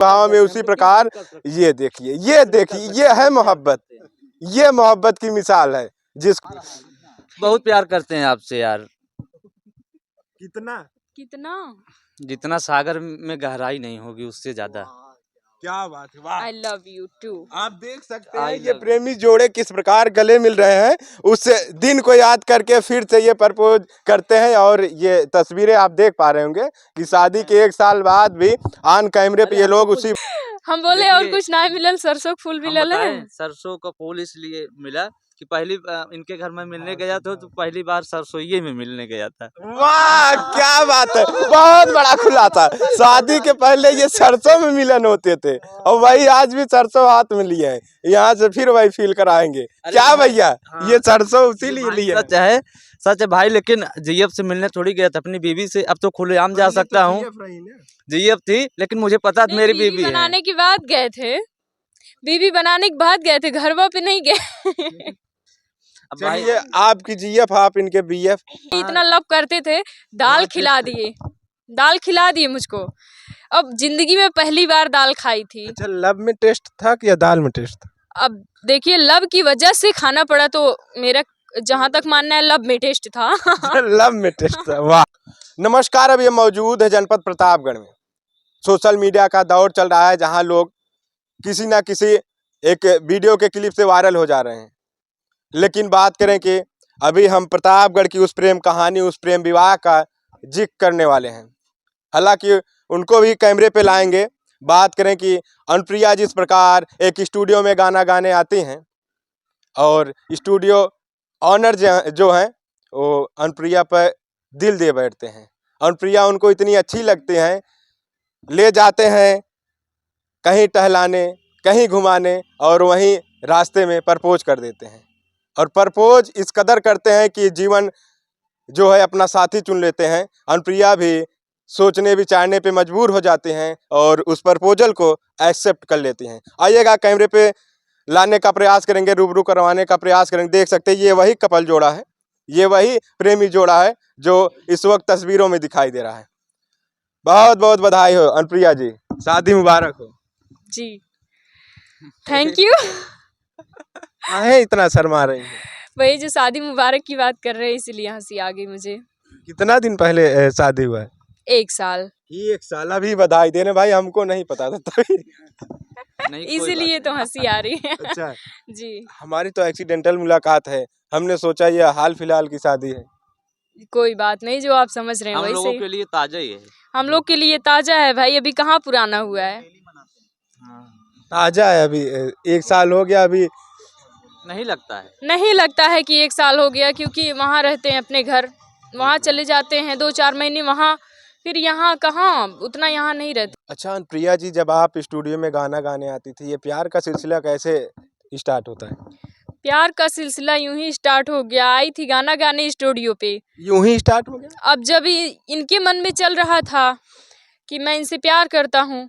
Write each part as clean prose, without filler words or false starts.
भाव में उसी प्रकार ये देखिए, ये है मोहब्बत, ये मोहब्बत की मिसाल है। बहुत प्यार करते हैं आपसे यार। कितना कितना जितना सागर में गहराई नहीं होगी उससे ज्यादा। क्या बात है, वाह। I love you too. आप देख सकते हैं ये प्रेमी जोड़े किस प्रकार गले मिल रहे हैं, उस दिन को याद करके फिर से ये प्रपोज करते हैं। और ये तस्वीरें आप देख पा रहे होंगे कि शादी के 1 साल बाद भी ऑन कैमरे पे ये लोग उसी हम बोले और कुछ ना मिलल, सरसों का फूल मिलल है। सरसों का फूल इसलिए मिला कि पहली इनके घर में मिलने गया था तो पहली बार सरसोईये में मिलने गया था। वाह क्या बात है, बहुत बड़ा खुलासा। शादी के पहले ये सरसों में मिलन होते थे और वही आज भी सरसों हाथ में लिए हैं, यहाँ से फिर वही फील कराएंगे। क्या भैया ये सरसों उसी लिए लिए सच है, सच है भाई। लेकिन जीएफ से मिलने थोड़ी गया था अपनी बीवी से। अब तो खुलेआम जा सकता हूँ। जीएफ थी लेकिन मुझे पता था मेरी बीवी है। बनाने के बाद गए थे, बीवी बनाने के बाद गए थे, घरवा पे नहीं गए। चलिए आपकी जीएफ, आप इनके बीएफ। इतना लव करते थे, दाल खिला दिए मुझको। अब जिंदगी में पहली बार दाल खाई थी। अच्छा, लव में टेस्ट था कि या दाल में टेस्ट था? अब देखिए लव की वजह से खाना पड़ा, तो मेरा जहाँ तक मानना है लव में टेस्ट था। लव में टेस्ट था, वाह। नमस्कार, अब ये मौजूद है जनपद प्रतापगढ़ में। सोशल मीडिया का दौर चल रहा है जहां लोग किसी ना किसी एक वीडियो के क्लिप से वायरल हो जा रहे हैं। लेकिन बात करें कि अभी हम प्रतापगढ़ की उस प्रेम कहानी, उस प्रेम विवाह का जिक्र करने वाले हैं। हालांकि उनको भी कैमरे पे लाएंगे। बात करें कि अनुप्रिया जिस प्रकार एक स्टूडियो में गाना गाने आती हैं और स्टूडियो ऑनर जो हैं वो अनुप्रिया पर दिल दे बैठते हैं। अनुप्रिया उनको इतनी अच्छी लगती हैं, ले जाते हैं कहीं टहलाने, कहीं घुमाने और वहीं रास्ते में प्रपोज कर देते हैं। और प्रपोज इस कदर करते हैं कि जीवन जो है अपना साथी चुन लेते हैं। अनुप्रिया भी सोचने विचारने पे मजबूर हो जाते हैं और उस प्रपोजल को एक्सेप्ट कर लेती हैं। आइएगा कैमरे पे लाने का प्रयास करेंगे, रूबरू करवाने का प्रयास करेंगे। देख सकते हैं ये वही कपल जोड़ा है, ये वही प्रेमी जोड़ा है जो इस वक्त तस्वीरों में दिखाई दे रहा है। बहुत बहुत बधाई हो अनुप्रिया जी, शादी मुबारक हो जी। Thank you. काहे इतना शर्मा रही हैं? वही जो शादी मुबारक की बात कर रहे हैं इसलिए हंसी आ गई मुझे। कितना दिन पहले शादी हुआ है? 1 साल। 1 साल, अभी बधाई देने भाई, हमको नहीं पता था तभी। इसीलिए तो हंसी आ रही है। अच्छा जी, हमारी तो एक्सीडेंटल मुलाकात है, हमने सोचा ये हाल फिलहाल की शादी है। कोई बात नहीं, जो आप समझ रहे हैं हम वही लोगों सही। के लिए ताजा ही है। हम लोग के लिए ताजा है भाई, अभी कहाँ पुराना हुआ है। ताजा है अभी, 1 साल हो गया अभी। नहीं लगता है कि 1 साल हो गया, क्योंकि वहाँ रहते हैं अपने घर, वहाँ चले जाते हैं 2-4 महीने वहाँ, फिर यहाँ कहाँ उतना यहाँ नहीं रहते। अच्छा प्रिया जी, जब आप स्टूडियो में गाना गाने आती थी, ये प्यार का सिलसिला कैसे स्टार्ट होता है? प्यार का सिलसिला यूं ही स्टार्ट हो गया। आई थी गाना गाने स्टूडियो पे, यूं ही स्टार्ट हो गया। अब जब इनके मन में चल रहा था कि मैं इनसे प्यार करता हूँ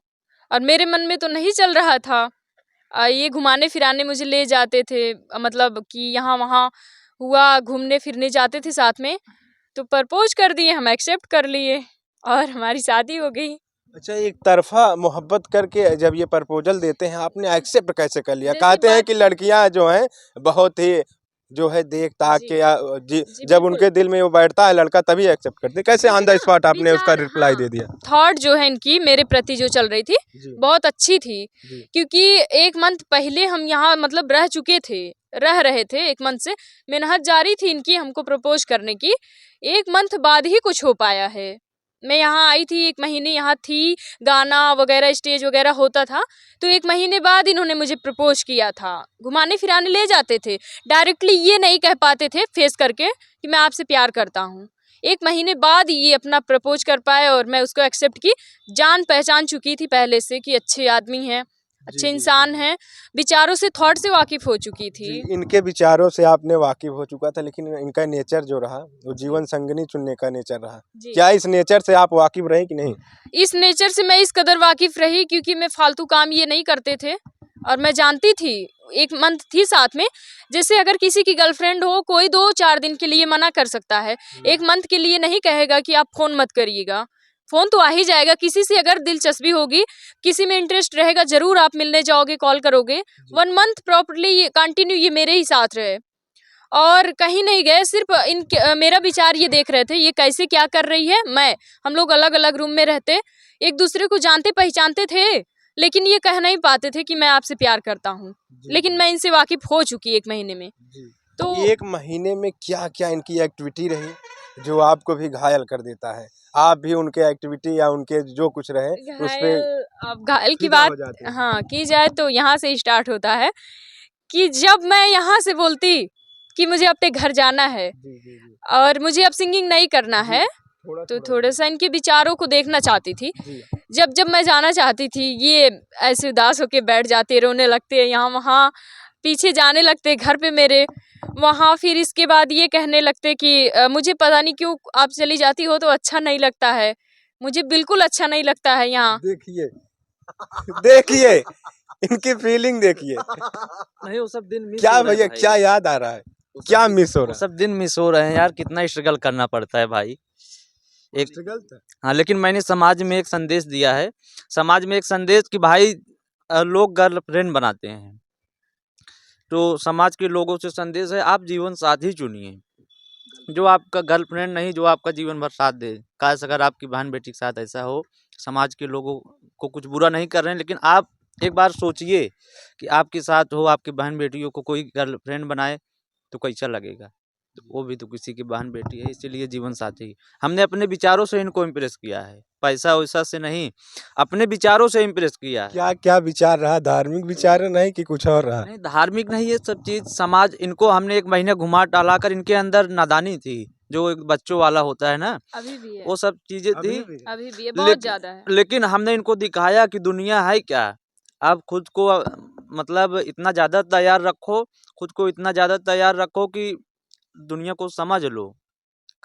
और मेरे मन में तो नहीं चल रहा था। ये घुमाने फिराने मुझे ले जाते थे, मतलब कि यहाँ वहाँ हुआ, घूमने फिरने जाते थे साथ में, तो प्रपोज कर दिए, हम एक्सेप्ट कर लिए और हमारी शादी हो गई। अच्छा, एक तरफा मोहब्बत करके जब ये प्रपोजल देते हैं, आपने एक्सेप्ट कैसे कर लिया? कहते हैं कि लड़कियां जो हैं बहुत ही जो है देख ताक के या जब उनके दिल में वो बैठता है लड़का तभी एक्सेप्ट करते हैं। कैसे ऑन द स्पॉट आपने उसका रिप्लाई दे दिया? थॉट जो है इनकी मेरे प्रति जो चल रही थी बहुत अच्छी थी, क्योंकि 1 मंथ पहले हम यहाँ मतलब रह रहे थे 1 मंथ से मेहनत जारी थी इनकी हमको प्रपोज करने की। 1 मंथ बाद ही कुछ हो पाया है। मैं यहाँ आई थी, 1 महीने यहाँ थी, गाना वगैरह स्टेज वगैरह होता था, तो 1 महीने बाद इन्होंने मुझे प्रपोज किया था। घुमाने फिराने ले जाते थे, डायरेक्टली ये नहीं कह पाते थे फेस करके कि मैं आपसे प्यार करता हूँ। 1 महीने बाद ये अपना प्रपोज कर पाए और मैं उसको एक्सेप्ट की। जान पहचान चुकी थी पहले से कि अच्छे आदमी हैं, अच्छे इंसान हैं, विचारों से, थॉट से वाकिफ हो चुकी थी। इनके विचारों से आपने वाकिफ हो चुका था, लेकिन इनका नेचर जो रहा वो जीवन संगनी चुनने का नेचर रहा। क्या इस नेचर से आप वाकिफ रहे कि नहीं? इस नेचर से मैं इस कदर वाकिफ रही क्योंकि मैं फालतू काम ये नहीं करते थे और मैं जानती थी। 1 मंथ थी साथ में, जैसे अगर किसी की गर्लफ्रेंड हो, कोई 2-4 दिन के लिए मना कर सकता है, 1 मंथ के लिए नहीं कहेगा कि आप फोन मत करिएगा। फ़ोन तो आ ही जाएगा। किसी से अगर दिलचस्पी होगी, किसी में इंटरेस्ट रहेगा, ज़रूर आप मिलने जाओगे, कॉल करोगे। 1 मंथ प्रॉपर्ली ये कंटिन्यू ये मेरे ही साथ रहे और कहीं नहीं गए। सिर्फ मेरा विचार ये देख रहे थे ये कैसे क्या कर रही है। हम लोग अलग अलग रूम में रहते, एक दूसरे को जानते पहचानते थे, लेकिन ये कह नहीं पाते थे कि मैं आपसे प्यार करता हूँ। लेकिन मैं इनसे वाकिफ हो चुकी 1 महीने में। तो 1 महीने में क्या क्या इनकी एक्टिविटी रही जो आपको भी घायल कर देता है? आप भी उनके एक्टिविटी या उनके जो कुछ रहे उस पे अब घायल की फिदा हो बात जाते हैं। हाँ की जाए तो यहाँ से स्टार्ट होता है कि जब मैं यहाँ से बोलती कि मुझे अपने घर जाना है और मुझे अब सिंगिंग नहीं करना है, तो थोड़ा सा इनके विचारों को देखना चाहती थी। जब मैं जाना चाहती थी ये ऐसे उदास होके बैठ जाते, रोने लगते, यहाँ वहाँ पीछे जाने लगते घर पे मेरे। वहाँ फिर इसके बाद ये कहने लगते कि मुझे पता नहीं क्यों आप चली जाती हो तो अच्छा नहीं लगता है। मुझे बिल्कुल अच्छा नहीं लगता है यहाँ। देखिए देखिए इनकी फीलिंग देखिए। नहीं वो सब दिन मिस क्या हो रहे हैं भैया भाई। क्या याद आ रहा है? वो सब क्या दिन- मिस हो वो रहा है? सब दिन मिस हो रहे हैं यार, कितना स्ट्रगल करना पड़ता है भाई। एक हाँ, लेकिन मैंने समाज में एक संदेश दिया है, समाज में एक संदेश कि भाई लोग गर्लफ्रेंड बनाते हैं, तो समाज के लोगों से संदेश है आप जीवन साथी चुनिए जो आपका गर्लफ्रेंड नहीं, जो आपका जीवन भर साथ दे। काश अगर आपकी बहन बेटी के साथ ऐसा हो। समाज के लोगों को कुछ बुरा नहीं कर रहे हैं, लेकिन आप एक बार सोचिए कि आपके साथ हो, आपकी बहन बेटियों को कोई गर्लफ्रेंड बनाए तो कैसा लगेगा। तो वो भी तो किसी की बहन बेटी है, इसीलिए जीवन साथी। हमने अपने विचारों से इनको इम्प्रेस किया है, पैसा वैसा से नहीं, अपने विचारों से इम्प्रेस किया है। क्या क्या विचार रहा? धार्मिक विचार नहीं कि कुछ और रहा? नहीं धार्मिक नहीं, ये सब चीज़ समाज, इनको हमने 1 महीने घुमा टहला कर, इनके अंदर नादानी थी जो एक बच्चों वाला होता है ना, अभी भी है, वो सब चीज़ें थी। अभी भी है, बहुत ज़्यादा है। लेकिन हमने इनको दिखाया कि दुनिया है क्या। आप खुद को मतलब इतना ज़्यादा तैयार रखो, खुद को इतना ज़्यादा तैयार रखो कि दुनिया को समझ लो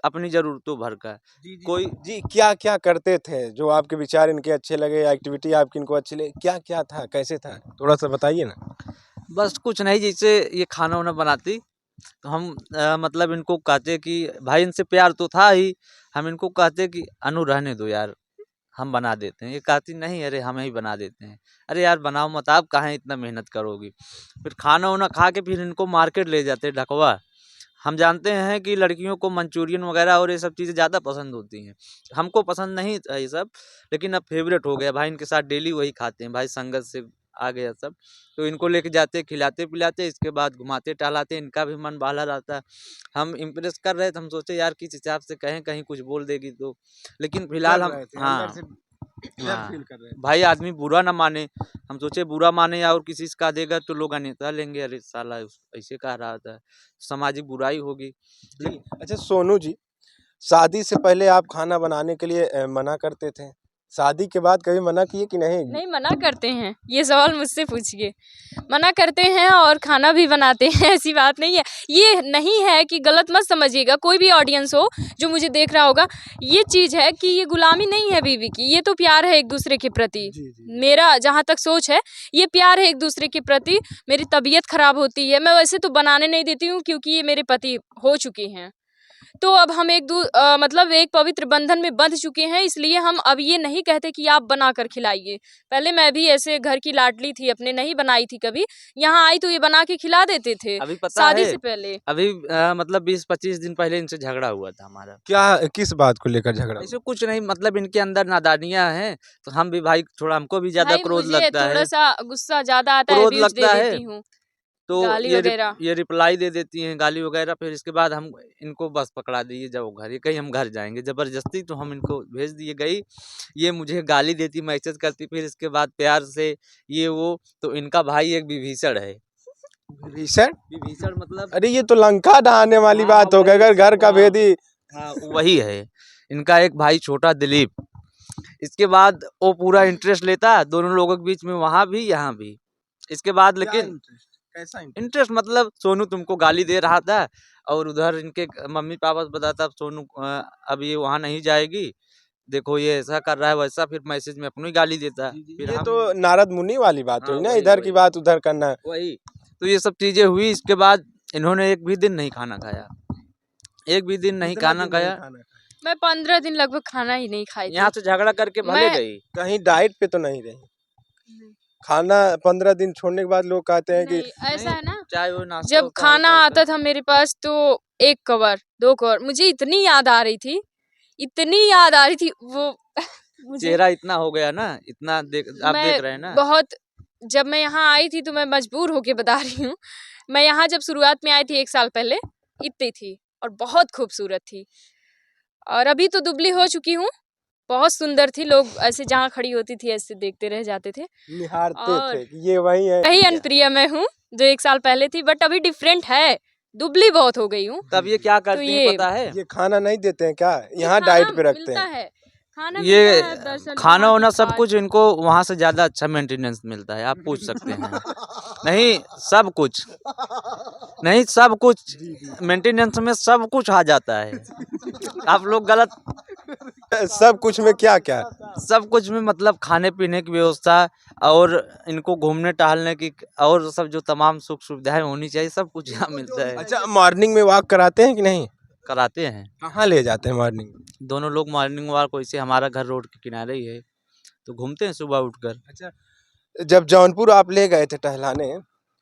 अपनी ज़रूरतों भर का। कोई जी क्या क्या करते थे जो आपके विचार इनके अच्छे लगे, एक्टिविटी आपकी इनको अच्छी लगी? क्या क्या था, कैसे था, थोड़ा सा बताइए ना। बस कुछ नहीं, जैसे ये खाना वाना बनाती तो हम मतलब इनको कहते कि भाई इनसे प्यार तो था ही, हम इनको कहते कि अनु रहने दो यार, हम बना देते हैं। ये कहती नहीं, अरे हम ही बना देते हैं। अरे यार बनाओ मत, आप कहाँ इतना मेहनत करोगी। फिर खाना वाना खा के फिर इनको मार्केट ले जाते ढकवा। हम जानते हैं कि लड़कियों को मंचूरियन वगैरह और ये सब चीज़ें ज़्यादा पसंद होती हैं, हमको पसंद नहीं था ये सब, लेकिन अब फेवरेट हो गया भाई, इनके साथ डेली वही खाते हैं भाई, संगत से आ गया सब। तो इनको लेके जाते, खिलाते पिलाते, इसके बाद घुमाते टहलाते, इनका भी मन बहला रहता। हम इम्प्रेस कर रहे थे, हम सोचे यार किस हिसाब से कहें, कहीं कुछ बोल देगी तो। लेकिन फिलहाल हम हाँ भाई आदमी बुरा ना माने, हम सोचे बुरा माने या और किसी का देगा तो लोग अन्यथा लेंगे, अरे साला ऐसे कह रहा था, सामाजिक बुराई होगी। जी अच्छा सोनू जी, शादी से पहले आप खाना बनाने के लिए मना करते थे, शादी के बाद कभी मना किए कि नहीं? नहीं मना करते हैं, ये सवाल मुझसे पूछिए। मना करते हैं और खाना भी बनाते हैं, ऐसी बात नहीं है। ये नहीं है कि गलत मत समझिएगा, कोई भी ऑडियंस हो जो मुझे देख रहा होगा, ये चीज़ है कि ये गुलामी नहीं है बीवी की, ये तो प्यार है एक दूसरे के प्रति। मेरा जहाँ तक सोच है ये प्यार है एक दूसरे के प्रति। मेरी तबीयत खराब होती है, मैं वैसे तो बनाने नहीं देती हूँ क्योंकि ये मेरे पति हो चुके हैं। तो अब हम मतलब एक पवित्र बंधन में बंध चुके हैं, इसलिए हम अब ये नहीं कहते कि आप बना कर खिलाइए। पहले मैं भी ऐसे घर की लाडली थी, अपने नहीं बनाई थी कभी, यहाँ आई तो ये बना के खिला देते थे अभी पता शादी है से पहले। अभी मतलब 20-25 दिन पहले इनसे झगड़ा हुआ था हमारा। क्या किस बात को लेकर झगड़ा हुआ? ऐसे कुछ नहीं, मतलब इनके अंदर नादानियां हैं, तो हम भी भाई थोड़ा, हमको भी ज्यादा भाई क्रोध मुझे लगता थोड़ा है, सा गुस्सा ज्यादा आता है, क्रोध व्यूज दे लगता है, देती हूँ, तो गाली वगैरह। ये रिप्लाई दे देती हैं गाली वगैरह। फिर इसके बाद हम इनको बस पकड़ा दिए, जाओ घर, ये कहीं हम घर जाएंगे जबरदस्ती, तो हम इनको भेज दिए गई। ये मुझे गाली देती, मैसेज करती, फिर इसके बाद प्यार से ये वो। तो इनका भाई एक विभीषण है। विभीषण मतलब अरे ये तो लंका ढहाने वाली हाँ, बात हो गई, वही, अगर घर का हाँ। भेदी। हाँ वही है, इनका एक भाई छोटा दिलीप। इसके बाद वो पूरा इंटरेस्ट लेता है दोनों लोगों के बीच में, वहाँ भी यहाँ भी। इसके बाद लेकिन कैसा इंटरेस्ट मतलब सोनू तुमको गाली दे रहा था, और उधर इनके मम्मी पापा से बताता सोनू अब ये वहाँ नहीं जाएगी, देखो ये ऐसा कर रहा है वैसा, फिर मैसेज में अपनी गाली देता है। फिर ये हम तो नारद मुनि वाली बात हाँ, हुई ना, वही, इधर की वही। बात उधर करना। वही, तो ये सब चीजें हुई। इसके बाद इन्होंने एक भी दिन नहीं खाना खाया, एक भी दिन नहीं कितना खाना दिन खाया। खाना मैं 15 दिन लगभग खाना ही नहीं खाई थी। यहाँ से झगड़ा करके भले मैं- गई। कहीं डाइट पे तो नहीं रही? खाना 15 दिन छोड़ने के बाद लोग कहते हैं कि नहीं, ऐसा है ना, चाहे वो नाश्ता जब होता खाना हल्का आता था मेरे पास तो 1 कवर 2 कवर मुझे इतनी याद आ रही थी, इतनी याद आ रही थी वो मुझे चेहरा इतना हो गया ना, इतना देख आप मैं देख रहे हैं ना। बहुत, जब मैं यहाँ आई थी तो मैं मजबूर होके बता रही हूँ, मैं यहाँ जब शुरुआत में आई थी 1 साल पहले, इतनी थी और बहुत खूबसूरत थी। और अभी तो दुबली हो चुकी हूँ, बहुत सुंदर थी, लोग ऐसे जहाँ खड़ी होती थी ऐसे देखते रह जाते थे। निहारते और थे कि ये वही है। यही अनुप्रिया मैं हूँ जो 1 साल पहले थी, बट अभी डिफरेंट है, दुबली बहुत हो गई हूँ। तब ये क्या करती हैं ये- पता है? ये खाना नहीं देते हैं क्या? यहाँ खाना डाइट पे रखते मिलता हैं। है, खाना ये मिलता है, दरअसल खाना वहाँ वाना की सब खाद- कुछ इनको वहाँ से ज्यादा अच्छा मेंटेनेंस मिलता है, आप पूछ सकते हैं। नहीं सब कुछ, नहीं सब कुछ मेंटेनेंस में सब कुछ आ जाता है। आप लोग गलत, सब कुछ में क्या क्या? सब कुछ में मतलब खाने पीने की व्यवस्था और इनको घूमने टहलने की और सब जो तमाम सुख सुविधाएं होनी चाहिए, सब कुछ यहाँ मिलता है। अच्छा, मॉर्निंग में वॉक कराते हैं कि नहीं? कराते हैं कहाँ ले जाते हैं मॉर्निंग में? दोनों लोग मॉर्निंग वॉक, वैसे हमारा घर रोड के किनारे ही है तो घूमते हैं सुबह उठकर। अच्छा, जब जौनपुर आप ले गए थे टहलाने,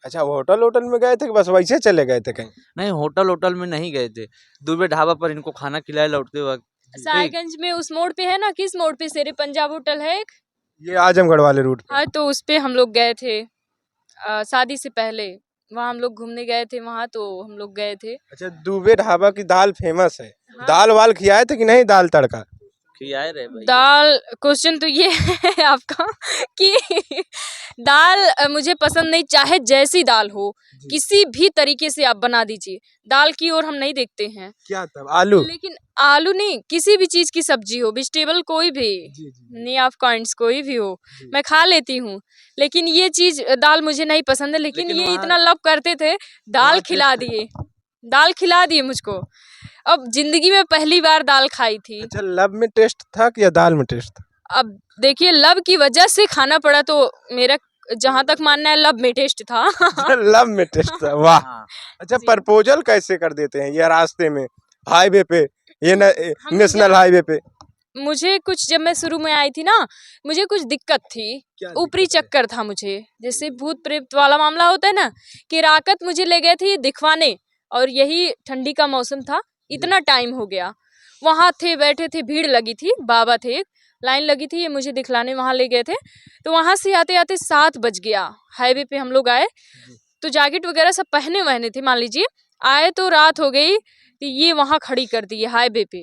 अच्छा वो होटल में गए थे कि बस वैसे चले गए थे कहीं? नहीं होटल में नहीं गए थे, दुबे ढाबा पर इनको खाना खिलाए लौटते वक्त। साहिबगंज में उस मोड़ पे है ना, किस मोड़ पे शेरे पंजाब होटल है एक? ये आजमगढ़ वाले रूट पे। हाँ, तो उस पे हम लोग गए थे शादी से पहले, वहाँ हम लोग घूमने गए थे, वहाँ तो हम लोग गए थे। अच्छा, दुबे ढाबा की दाल फेमस है। हाँ। दाल वाल खिलाए थे कि नहीं? दाल तड़का खिलाए रहे भाई। दाल, क्वेश्चन तो ये है आपका कि दाल मुझे पसंद नहीं, चाहे जैसी दाल हो, किसी भी तरीके से आप बना दीजिए, दाल की ओर हम नहीं देखते हैं। क्या तब आलू? लेकिन आलू नहीं, किसी भी चीज की सब्जी हो, वेजिटेबल कोई भी, नहीं ऑफ काइंड्स कोई भी हो, मैं खा लेती हूँ। लेकिन ये चीज दाल मुझे नहीं पसंद है। लेकिन लेकिन ये वहाँ- इतना लव करते थे, दाल खिला दिए, दाल खिला दिए मुझको। अब जिंदगी में पहली बार दाल खाई थी। अच्छा, लब में टेस्ट था कि या दाल में टेस्ट था? अब देखिए, लव की वजह से खाना पड़ा, तो मेरा जहाँ तक मानना है लब में टेस्ट था। अच्छा, लब में टेस्ट था, वाह। हाँ, अच्छा, जी। प्रपोजल कैसे कर देते हैं ये रास्ते में, हाईवे पे, ये हम नेशनल जब- हाईवे पे? मुझे कुछ, जब मैं शुरू में आई थी ना, मुझे कुछ दिक्कत थी, ऊपरी चक्कर था मुझे, जैसे भूत प्रेत वाला मामला होता है ना, कि राकत मुझे ले गए थे दिखवाने, और यही ठंडी का मौसम था, इतना टाइम हो गया, वहाँ थे बैठे थे, भीड़ लगी थी, बाबा थे, लाइन लगी थी, ये मुझे दिखलाने वहाँ ले गए थे। तो वहाँ से आते आते 7 बज गया, हाईवे पे हम लोग आए, तो जैकेट वगैरह सब पहने वहने थे, मान लीजिए, आए तो रात हो गई, तो ये वहाँ खड़ी कर दी हाईवे पे।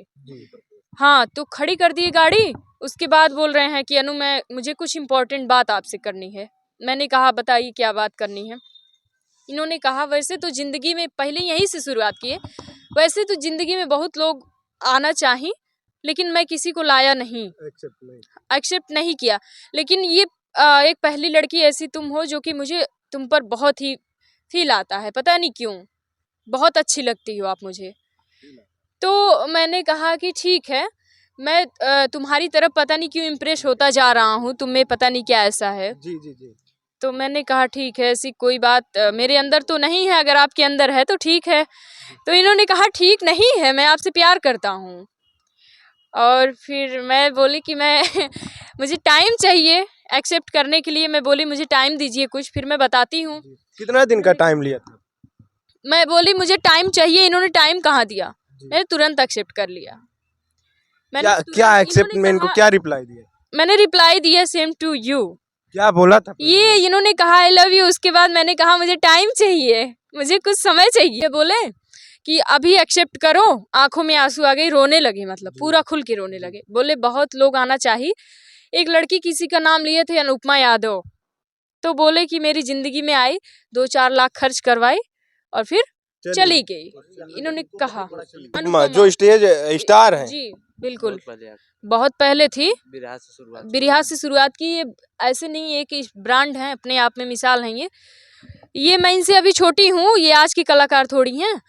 हाँ, तो खड़ी कर दी गाड़ी, उसके बाद बोल रहे हैं कि अनु मुझे कुछ इम्पोर्टेंट बात आपसे करनी है। मैंने कहा बताइए क्या बात करनी है। इन्होंने कहा वैसे तो ज़िंदगी में, पहले यहीं से शुरुआत किए, वैसे तो ज़िंदगी में बहुत लोग आना चाहिए, लेकिन मैं किसी को लाया नहीं, एक्सेप्ट नहीं किया। लेकिन ये एक पहली लड़की ऐसी तुम हो जो कि मुझे तुम पर बहुत ही फील आता है, पता नहीं क्यों, बहुत अच्छी लगती हो आप मुझे। तो मैंने कहा कि ठीक है, मैं तुम्हारी तरफ पता नहीं क्यों इम्प्रेस होता जा रहा हूँ, तुम में पता नहीं क्या ऐसा है। जी जी जी। तो मैंने कहा ठीक है, ऐसी कोई बात मेरे अंदर तो नहीं है, अगर आपके अंदर है तो ठीक है। तो इन्होंने कहा ठीक नहीं है, मैं आपसे प्यार करता हूँ। और फिर मैं बोली कि मैं मुझे टाइम चाहिए एक्सेप्ट करने के लिए। मैं बोली मुझे टाइम दीजिए कुछ, फिर मैं बताती हूँ। कितना दिन का टाइम लिया था? मैं बोली मुझे टाइम चाहिए, इन्होंने टाइम कहाँ दिया, मैंने तुरंत एक्सेप्ट कर लिया। क्या तुरंत- क्या एक्सेप्ट इन्होंने में इनको कहा- क्या रिप्लाई दिया? मैंने रिप्लाई दिया सेम टू यू। क्या बोला था पहले? ये इन्होंने कहा आई लव यू, उसके बाद मैंने कहा मुझे टाइम चाहिए, मुझे कुछ समय चाहिए। बोले कि अभी एक्सेप्ट करो, आंखों में आंसू आ गई, रोने लगे, मतलब पूरा खुल के रोने लगे। बोले बहुत लोग आना चाहिए। एक लड़की किसी का नाम लिए थे अनुपमा यादव, तो बोले कि मेरी जिंदगी में आई, 2-4 लाख खर्च करवाई और फिर चली गई। इन्होंने कहा अनुपमा जो स्टेज स्टार हैं। जी बिल्कुल, बहुत पहले बहुत पहले थी, बिरहा से शुरुआत। बिरहा से शुरुआत की। ये ऐसे नहीं है कि ब्रांड है, अपने आप में मिसाल हैं ये मैं इनसे अभी छोटी हूँ, ये आज की कलाकार थोड़ी हैं।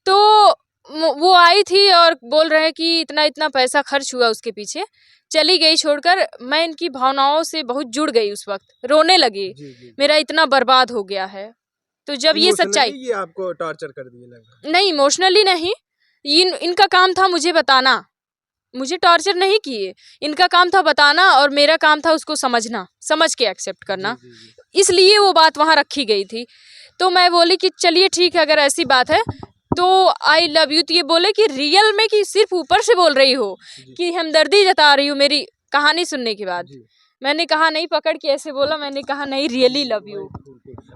तो वो आई थी और बोल रहे हैं कि इतना इतना पैसा खर्च हुआ उसके पीछे, चली गई छोड़कर। मैं इनकी भावनाओं से बहुत जुड़ गई, उस वक्त रोने लगी, मेरा इतना बर्बाद हो गया है। तो जब ये सच्चाई, ये आपको टॉर्चर कर दिए लगा? नहीं इमोशनली नहीं, इनका काम था मुझे बताना मुझे टॉर्चर नहीं किए। इनका काम था बताना और मेरा काम था उसको समझना, समझ के एक्सेप्ट करना, इसलिए वो बात वहाँ रखी गई थी। तो मैं बोली कि चलिए ठीक है, अगर ऐसी बात है तो आई लव यू। तो ये बोले कि रियल में कि सिर्फ ऊपर से बोल रही हो कि हमदर्दी जता रही हो मेरी कहानी सुनने के बाद। मैंने कहा नहीं, पकड़ के ऐसे बोला, मैंने कहा नहीं रियली लव यू,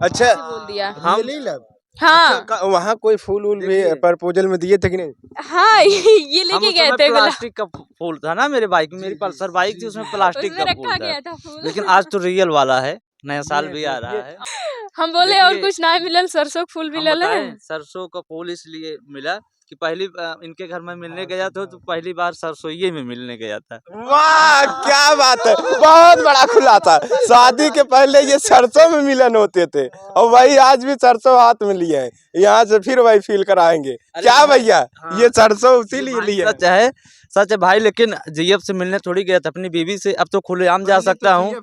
अच्छा ऐसे बोल दिया। really love? हाँ अच्छा, वहाँ कोई फूल वूल भी देखिए। प्रपोजल में दिए थे कि नहीं? हाँ ये हम लेके उस गए समय थे गुलाब, प्लास्टिक का फूल था ना मेरे बाइक में, मेरी पल्सर बाइक थी, उसमें प्लास्टिक उसमें का रखा फूल था। गया था फूल। लेकिन आज तो रियल वाला है, नया साल भी आ रहा है। हम बोले और देखिए, कुछ ना मिलल, सरसों का फूल हम मिलल है। बताएं, सरसों का फूल इसलिए मिला कि पहली इनके घर में मिलने गया था तो पहली बार सरसोईये में मिलने गया था। वाह क्या बात है, बहुत बड़ा खुलासा। शादी के पहले ये सरसों में मिलन होते थे और वही आज भी सरसों हाथ में लिए हैं, यहाँ से फिर वही फील कराएंगे। अरे क्या भाई, भैया हाँ, ये सरसों उसी ये लिए भाई लिए हैं। सच है भाई, लेकिन जीएफ से मिलने थोड़ी गया था, अपनी बीवी से। अब तो खुलेआम जा सकता हूँ।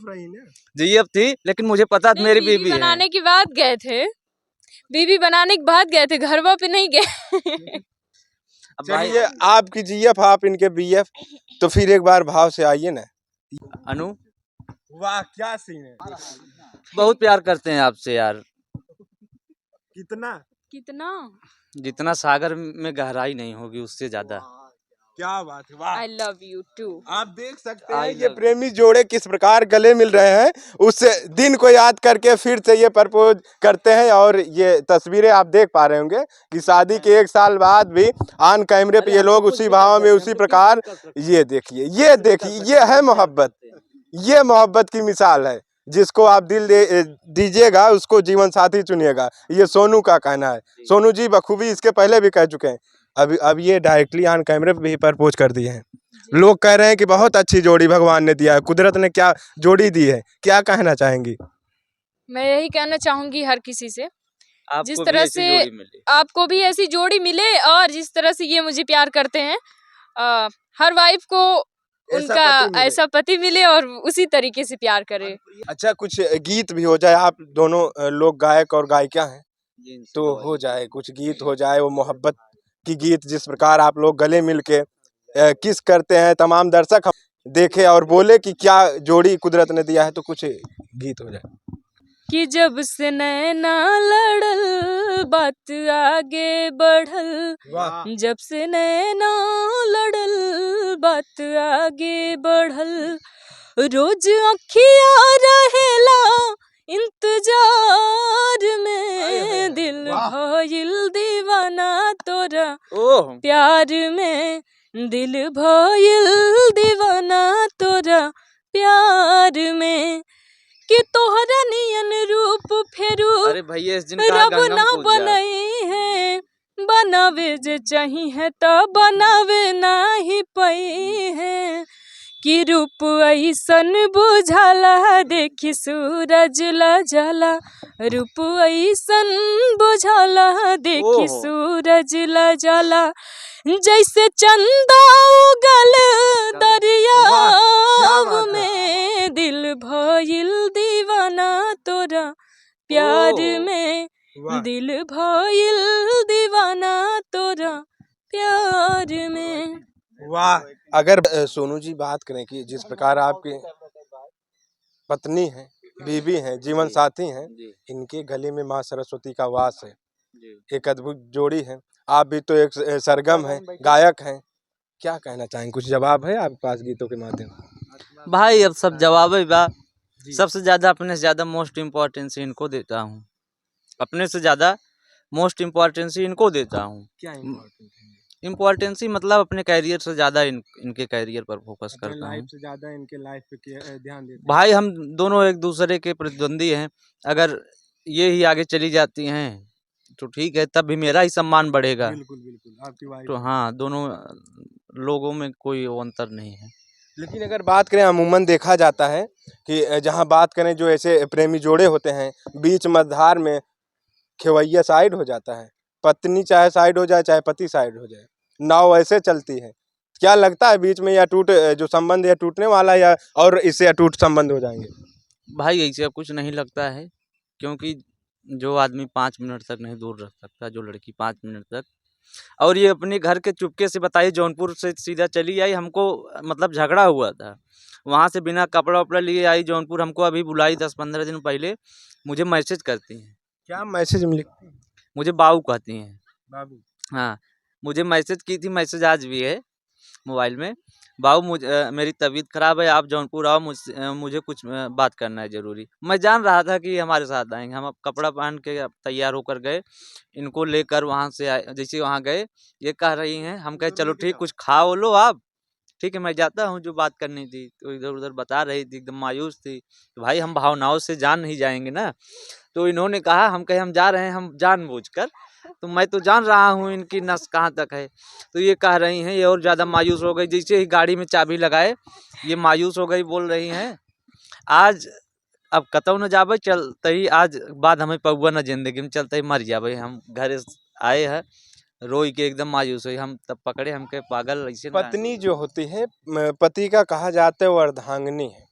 जीएफ थी लेकिन मुझे पता था नहीं, मेरी बीवी बीवी है। बनाने के बाद गए थे, बीवी बनाने के बाद गए थे, घरवा पे नहीं गए। अब भाई चलिए आपकी जीएफ आप इनके बीएफ, तो फिर एक बार भाव से आइए ना। अनु वाह क्या सीन है, बहुत प्यार करते हैं आपसे यार, कितना कितना जितना सागर में गहराई नहीं होगी उससे ज्यादा। क्या बात है, वाह। I love you too. आप देख सकते हैं I ये love प्रेमी जोड़े किस प्रकार गले मिल रहे हैं, उस दिन को याद करके फिर से ये प्रपोज करते हैं। और ये तस्वीरें आप देख पा रहे होंगे कि शादी के 1 साल बाद भी ऑन कैमरे पे ये लोग उसी भाव में उसी प्रकार, ये देखिए ये है मोहब्बत, ये मोहब्बत की मिसाल है। जिसको आप दिल दीजिएगा उसको जीवन साथी चुनिएगा, ये सोनू का कहना है। सोनू जी बखूबी इसके पहले भी कह चुके हैं, अब ये डायरेक्टली ऑन कैमरे पे भी प्रपोज कर दिए हैं। लोग कह रहे हैं कि बहुत अच्छी जोड़ी भगवान ने दिया है, कुदरत ने क्या जोड़ी दी है, क्या कहना चाहेंगी? मैं यही कहना चाहूंगी हर किसी से, आपको जिस भी तरह ऐसी से जोड़ी मिले। आपको भी ऐसी जोड़ी मिले और जिस तरह से ये मुझे प्यार करते हैं, हर वाइफ को उनका ऐसा पति मिले और उसी तरीके से प्यार करे। अच्छा कुछ गीत भी हो जाए, आप दोनों लोग गायक और गायिका हैं, तो हो जाए कुछ गीत हो जाए, वो मोहब्बत की गीत जिस प्रकार आप लोग गले मिल के किस करते हैं, तमाम दर्शक हम देखे और बोले कि क्या जोड़ी कुदरत ने दिया है, तो कुछ गीत हो जाए। कि जब से नैना लड़ल बात आगे बढ़ल, जब से नैना लड़ल बात आगे बढ़ल, रोज अखिया रहेला इंतजार में, दिल भइल दीवाना तोरा ओह प्यार में, दिल भइल दीवाना तोरा प्यार में, कि तोहरा नियन रूप फेरू अरे भैया इस दिन कहा रब गंगम ना पूजा। बनई है, बनावे जे चाही है तो बनावे नाही पई है, कि रूप ऐसन बुझाला देखी सूरज ला जाला, रूप ऐसन बुझाला देखी ओहो। सूरज ला जाला, जैसे चंदा उगल दरिया में, दिल भइल दीवाना तोरा प्यार ओह। में, दिल भइल दीवाना तोरा प्यार में। वाह। अगर सोनू जी बात करें कि जिस प्रकार आपकी पत्नी है, बीवी हैं, जीवन साथी हैं, जी इनके गले में माँ सरस्वती का वास है, जी। एक अद्भुत जोड़ी है। आप भी तो एक सरगम हैं, गायक हैं, क्या कहना चाहेंगे? कुछ जवाब है आपके पास गीतों के माध्यम से? भाई अब सब जवाब है बा, सबसे ज्यादा अपने से ज्यादा मोस्ट इम्पोर्टेंस इनको देता हूँ, अपने से ज्यादा मोस्ट इम्पोर्टेंस इनको देता हूँ। क्या इम्पोर्टेंसी मतलब अपने कैरियर से ज्यादा इनके कैरियर पर फोकस करता हूँ। से ज्यादा इनके लाइफ पे ध्यान देते भाई हम दोनों एक दूसरे के प्रतिद्वंदी हैं, अगर ये ही आगे चली जाती हैं तो ठीक है, तब भी मेरा ही सम्मान बढ़ेगा। बिल्कुल बिल्कुल आपकी वाइफ। तो हाँ, दोनों लोगों में कोई वो अंतर नहीं है। लेकिन अगर बात करें, अमूमन देखा जाता है कि जहां बात करें जो ऐसे प्रेमी जोड़े होते हैं, बीच मझधार में खेवैया साइड हो जाता है, पत्नी चाहे साइड हो जाए चाहे पति साइड हो जाए, नाव ऐसे चलती है। क्या लगता है बीच में या जो संबंध या टूटने वाला या और इससे अटूट संबंध हो जाएंगे? भाई ऐसे कुछ नहीं लगता है, क्योंकि जो आदमी 5 मिनट तक नहीं दूर रह सकता, जो लड़की 5 मिनट तक और ये अपने घर के चुपके से बताइए जौनपुर से सीधा चली आई, हमको मतलब झगड़ा हुआ था, वहाँ से बिना कपड़ा वपड़ा लिए आई जौनपुर, हमको अभी बुलाई 10-15 दिन पहले, मुझे मैसेज करती हैं, क्या मैसेज में लिखती हैं? मुझे बाबू कहती हैं। बाबू। हाँ, मुझे मैसेज की थी, मैसेज आज भी है मोबाइल में। बाबू मेरी तबीयत ख़राब है, आप जौनपुर आओ, मुझे कुछ बात करना है ज़रूरी। मैं जान रहा था कि ये हमारे साथ आएँगे, हम अब कपड़ा पहन के अब तैयार होकर गए, इनको लेकर वहाँ से आए, जैसे वहाँ गए, ये कह रही हैं, हम कहे चलो ठीक, कुछ खा वो लो आप, ठीक है मैं जाता हूँ, जो बात करनी थी। तो इधर-उधर बता रही थी, एकदम मायूस थी। तो भाई हम भावनाओं से जान नहीं जाएँगे ना, तो इन्होंने कहा, हम कहे हम जा रहे हैं, हम जानबूझकर, तो मैं तो जान रहा हूँ इनकी नस कहाँ तक है। तो ये कह रही हैं, ये और ज़्यादा मायूस हो गई, जैसे ही गाड़ी में चाबी लगाए, ये मायूस हो गई, बोल रही हैं, आज अब कतऊ न जाबे, चलते ही आज बाद हमें पौआ न जिंदगी में, चलते ही मर जाबे। हम घर आए हैं, रोई के एकदम मायूस हुई, हम तब पकड़े, हम कहे पागल ऐसे ना। पत्नी जो होती है पति का कहा जाता है वो अर्धांगिनी है,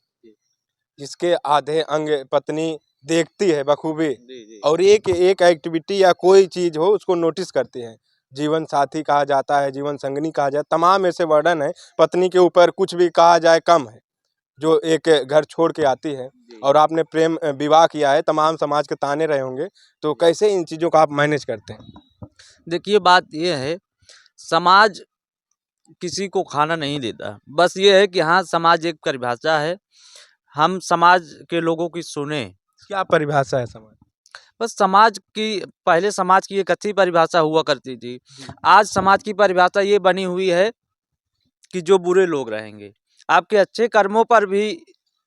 जिसके आधे अंग पत्नी देखती है बखूबी, जी जी और एक एक एक्टिविटी या कोई चीज हो उसको नोटिस करती है। जीवन साथी कहा जाता है, जीवन संगनी कहा जाता है, तमाम ऐसे वर्णन है। पत्नी के ऊपर कुछ भी कहा जाए कम है, जो एक घर छोड़ के आती है। जी। और आपने प्रेम विवाह किया है, तमाम समाज के ताने रहे होंगे, तो कैसे इन चीजों को आप मैनेज करते हैं? देखिए बात ये है, समाज किसी को खाना नहीं देता, बस ये है कि हाँ समाज एक परिभाषा है, हम समाज के लोगों की सुने। क्या परिभाषा है समाज? बस समाज की, पहले समाज की एक अच्छी परिभाषा हुआ करती थी, आज समाज की परिभाषा ये बनी हुई है कि जो बुरे लोग रहेंगे आपके अच्छे कर्मों पर भी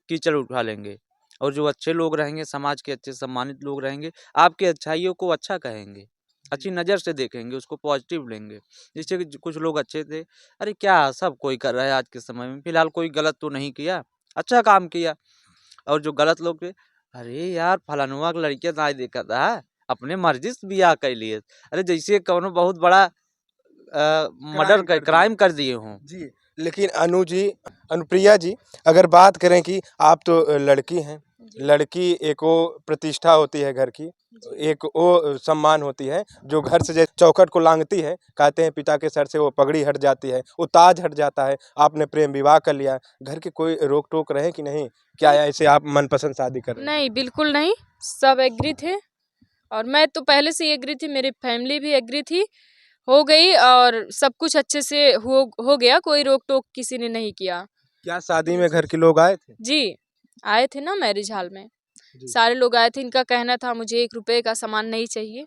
कीचड़ उठा लेंगे, और जो अच्छे लोग रहेंगे, समाज के अच्छे सम्मानित लोग रहेंगे, आपके अच्छाइयों को अच्छा कहेंगे, अच्छी नज़र से देखेंगे, उसको पॉजिटिव लेंगे। जैसे कि कुछ लोग अच्छे थे, अरे क्या सब कोई कर रहा है आज के समय में, फिलहाल कोई गलत तो नहीं किया, अच्छा काम किया। और जो गलत लोग थे, अरे यार फलानुआ के लड़के ना देखा था, अपने मर्जी से बियाह कर लिए, अरे जैसे कौनो बहुत बड़ा मर्डर कर दिए। क्राइम कर दिए हों। जी, लेकिन अनुप्रिया जी, अगर बात करें कि आप तो लड़की हैं, लड़की एक वो प्रतिष्ठा होती है घर की, एक वो सम्मान होती है जो घर से जैसे चौखट को लांघती है, कहते हैं पिता के सर से वो पगड़ी हट जाती है, वो ताज हट जाता है। आपने प्रेम विवाह कर लिया, घर के कोई रोक टोक रहे कि नहीं? क्या ऐसे आप मनपसंद शादी कर रहे हैं? नहीं, बिल्कुल नहीं, सब एग्री थे, और मैं तो पहले से ही एग्री थी, मेरी फैमिली भी एग्री थी, हो गई, और सब कुछ अच्छे से हो गया, कोई रोक टोक किसी ने नहीं किया। क्या शादी में घर के लोग आए थे? जी, आए थे ना मैरिज हॉल में, जी। सारे लोग आए थे। इनका कहना था मुझे 1 रुपए का सामान नहीं चाहिए,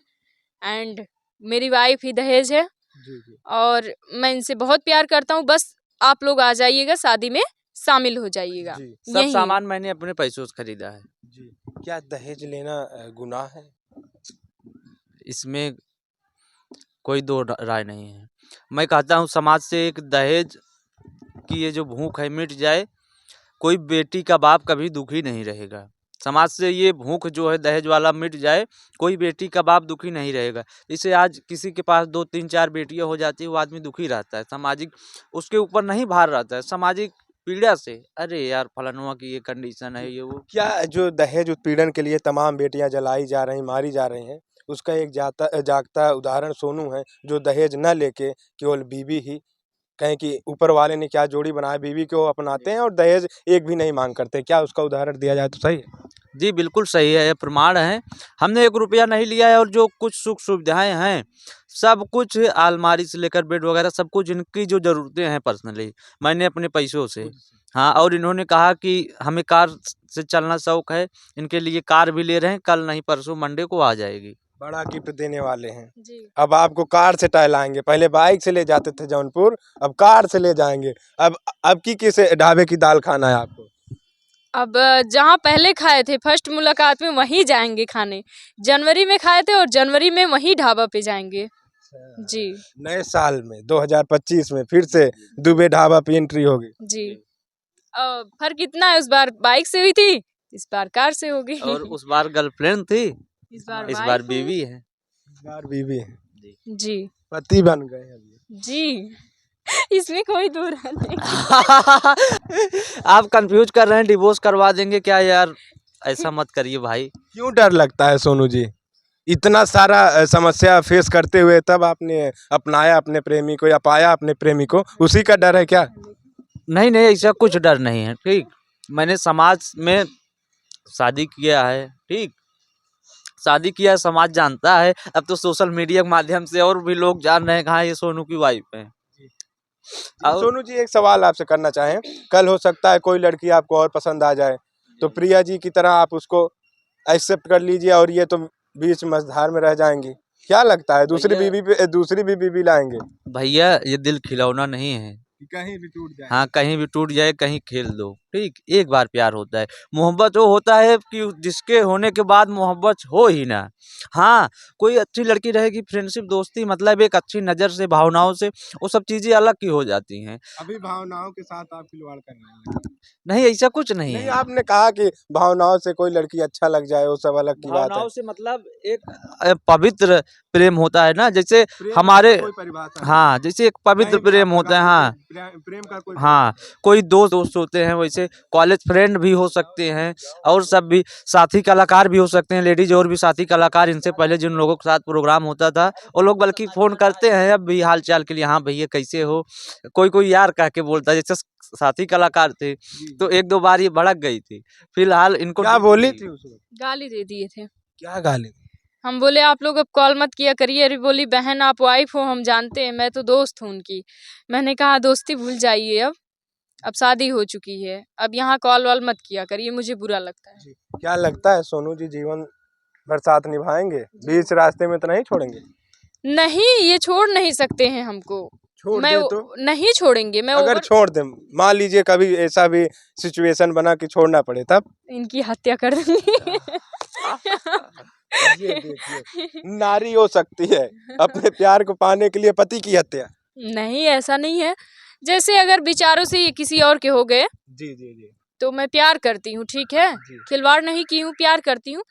एंड मेरी वाइफ ही दहेज है, जी जी। और मैं इनसे बहुत प्यार करता हूँ, बस आप लोग आ जाइएगा, शादी में शामिल हो जाइएगा। जी। सब यही सामान मैंने अपने पैसों से खरीदा है, जी। क्या दहेज लेना गुनाह है? इसमें कोई दो राय नहीं है। मैं कहता हूँ समाज से एक दहेज की ये जो भूख है मिट जाए, कोई बेटी का बाप कभी दुखी नहीं रहेगा। समाज से ये भूख जो है दहेज वाला मिट जाए, कोई बेटी का बाप दुखी नहीं रहेगा। जैसे आज किसी के पास 2-3-4 बेटियां हो जाती है, वो आदमी दुखी रहता है, सामाजिक उसके ऊपर नहीं भार रहता है, सामाजिक पीड़ा से, अरे यार फलानुआ की ये कंडीशन है, ये वो। क्या जो दहेज उत्पीड़न के लिए तमाम बेटियां जलाई जा रही, मारी जा रही हैं, उसका एक जागता उदाहरण सोनू है, जो दहेज न लेके केवल बीवी ही, कहें कि ऊपर वाले ने क्या जोड़ी बनाया, बीवी को अपनाते हैं और दहेज एक भी नहीं मांग करते। क्या उसका उदाहरण दिया जाए तो सही है? जी बिल्कुल सही है, ये प्रमाण है, हमने 1 रुपया नहीं लिया है, और जो कुछ सुख सुविधाएं हैं, सब कुछ अलमारी से लेकर बेड वगैरह सब कुछ इनकी जो ज़रूरतें हैं पर्सनली मैंने अपने पैसों से। हाँ, और इन्होंने कहा कि हमें कार से चलना शौक है, इनके लिए कार भी ले रहे हैं, कल नहीं परसों मंडे को आ जाएगी। बड़ा गिफ्ट देने वाले हैं। जी। अब आपको कार से टहलाएंगे, पहले बाइक से ले जाते थे जौनपुर, अब कार से ले जाएंगे। अब की किस ढाबे की दाल खाना है आपको? अब जहाँ पहले खाए थे फर्स्ट मुलाकात में, वहीं जाएंगे खाने। जनवरी में खाए थे, और जनवरी में वहीं ढाबा पे जाएंगे। जी नए साल में 2025 में फिर से दुबे ढाबा पे एंट्री होगी। जी। फर्क इतना है, उस बार बाइक से हुई थी, इस बार कार से होगी। और उस बार गर्लफ्रेंड थी, इस बार इस वाइफ बार है। बीवी है। इस बार बीवी है, जी पति बन गए अभी। जी। इसमें कोई दूर नहीं। आप कंफ्यूज कर रहे हैं, डिवोर्स करवा देंगे क्या यार, ऐसा मत करिए भाई। क्यों डर लगता है सोनू जी? इतना सारा समस्या फेस करते हुए तब आपने अपनाया अपने प्रेमी को या पाया अपने प्रेमी को, उसी का डर है क्या? नहीं नहीं, ऐसा कुछ डर नहीं है। ठीक, मैंने समाज में शादी किया है। ठीक, शादी किया है, समाज जानता है। अब तो सोशल मीडिया के माध्यम से और भी लोग जान रहे हैं कहाँ ये सोनू की वाइफ है। और सोनू जी, एक सवाल आपसे करना चाहें, कल हो सकता है कोई लड़की आपको और पसंद आ जाए, तो प्रिया जी की तरह आप उसको एक्सेप्ट कर लीजिए और ये तो बीच मझधार में रह जाएंगी, क्या लगता है दूसरी भी बीवी लाएंगे? भैया, ये दिल खिलौना नहीं है। कहीं भी टूट जाए। हाँ, कहीं भी टूट जाए, कहीं खेल दो। ठीक, एक बार प्यार होता है। मोहब्बत वो होता है कि जिसके होने के बाद मोहब्बत हो ही ना। हाँ, कोई अच्छी लड़की रहेगी, फ्रेंडशिप दोस्ती मतलब एक अच्छी नज़र से, भावनाओं से, वो सब चीज़ें अलग की हो जाती हैं। अभी भावनाओं के साथ आप खिलवाड़ कर रहे हैं। नहीं, ऐसा कुछ नहीं नहीं, है। आपने कहा कि भावनाओं से कोई लड़की अच्छा लग जाए, वो सब अलग की बात है। भावनाओं से मतलब एक पवित्र प्रेम होता है ना, जैसे प्रेम हमारे, का कोई परिभाषा नहीं हाँ, है। जैसे एक पवित्र कहीं भी प्रेम आप होता लगा है। हाँ, लीजिए, प्रेम का कोई हाँ, कोई दोस्त होते हैं, वैसे कॉलेज फ्रेंड भी हो सकते हैं, और सब भी साथी कलाकार भी हो सकते हैं, लेडीज और भी साथी कलाकार। इनसे पहले जिन लोगों के साथ प्रोग्राम होता था, वो लोग बल्कि फ़ोन करते हैं अब भी हाल चाल के लिए, हाँ भैया कैसे हो। कोई कोई यार कह के बोलता है, जैसे साथी कलाकार थे, तो एक दो बार ये भड़क गई थी। फिलहाल इनको क्या बोली थी उसमें? गाली दे दिए थे। क्या गाली? हम बोले आप लोग अब कॉल मत किया करिए। अरे बोली बहन आप वाइफ हो, हम जानते हैं, मैं तो दोस्त हूँ उनकी। मैंने कहा दोस्ती भूल जाइए, अब शादी हो चुकी है, अब यहाँ कॉल वॉल मत किया करिए, मुझे बुरा लगता है। क्या लगता है सोनू जी जीवन भर साथ निभाएंगे, बीच रास्ते में तो नहीं छोड़ेंगे? नहीं, ये छोड़ नहीं सकते हैं हमको। छोड़ मैं दे तो? नहीं छोड़ेंगे, मैं अगर ओवर छोड़ दे, मान लीजिए कभी ऐसा भी सिचुएशन बना कि छोड़ना पड़े, तब? इनकी हत्या कर दूंगी। ये देखिए, नारी हो सकती है अपने प्यार को पाने के लिए पति की हत्या। नहीं, ऐसा नहीं है। जैसे अगर विचारों से ये किसी और के हो गए, जी जी जी तो मैं प्यार करती हूँ, ठीक है, जी। खिलवाड़ नहीं की हूँ, प्यार करती हूँ,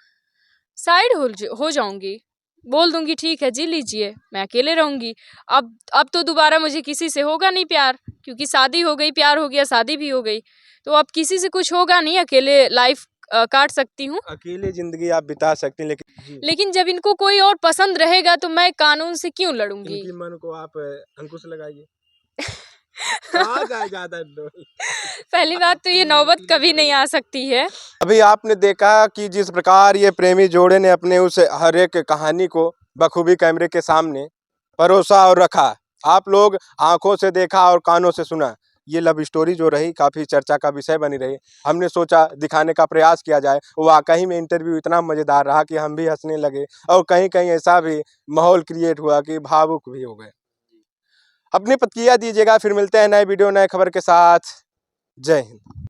साइड हो जाऊंगी, बोल दूंगी ठीक है जी लीजिए, मैं अकेले रहूंगी। अब तो दोबारा मुझे किसी से होगा नहीं प्यार, क्योंकि शादी हो गई, प्यार हो गया, शादी भी हो गई, तो अब किसी से कुछ होगा नहीं, अकेले लाइफ काट सकती हूँ। अकेले जिंदगी आप बिता सकती हैं, लेकिन जी, लेकिन जब इनको कोई और पसंद रहेगा तो मैं कानून से क्यों लड़ूंगी। इनकी मन को आप अंकुश लगाइए। कहाँ जाए ज्यादा लोग। पहली बात तो ये नौबत कभी नहीं आ सकती है। अभी आपने देखा कि जिस प्रकार ये प्रेमी जोड़े ने अपने उस हर एक कहानी को बखूबी कैमरे के सामने परोसा और रखा, आप लोग आंखों से देखा और कानों से सुना। ये लव स्टोरी जो रही काफ़ी चर्चा का विषय बनी रही। हमने सोचा दिखाने का प्रयास किया जाए। वाकई में इंटरव्यू इतना मज़ेदार रहा कि हम भी हंसने लगे और कहीं कहीं ऐसा भी माहौल क्रिएट हुआ कि भावुक भी हो गए। अपनी प्रतिक्रिया दीजिएगा, फिर मिलते हैं नए वीडियो नए खबर के साथ। जय हिंद।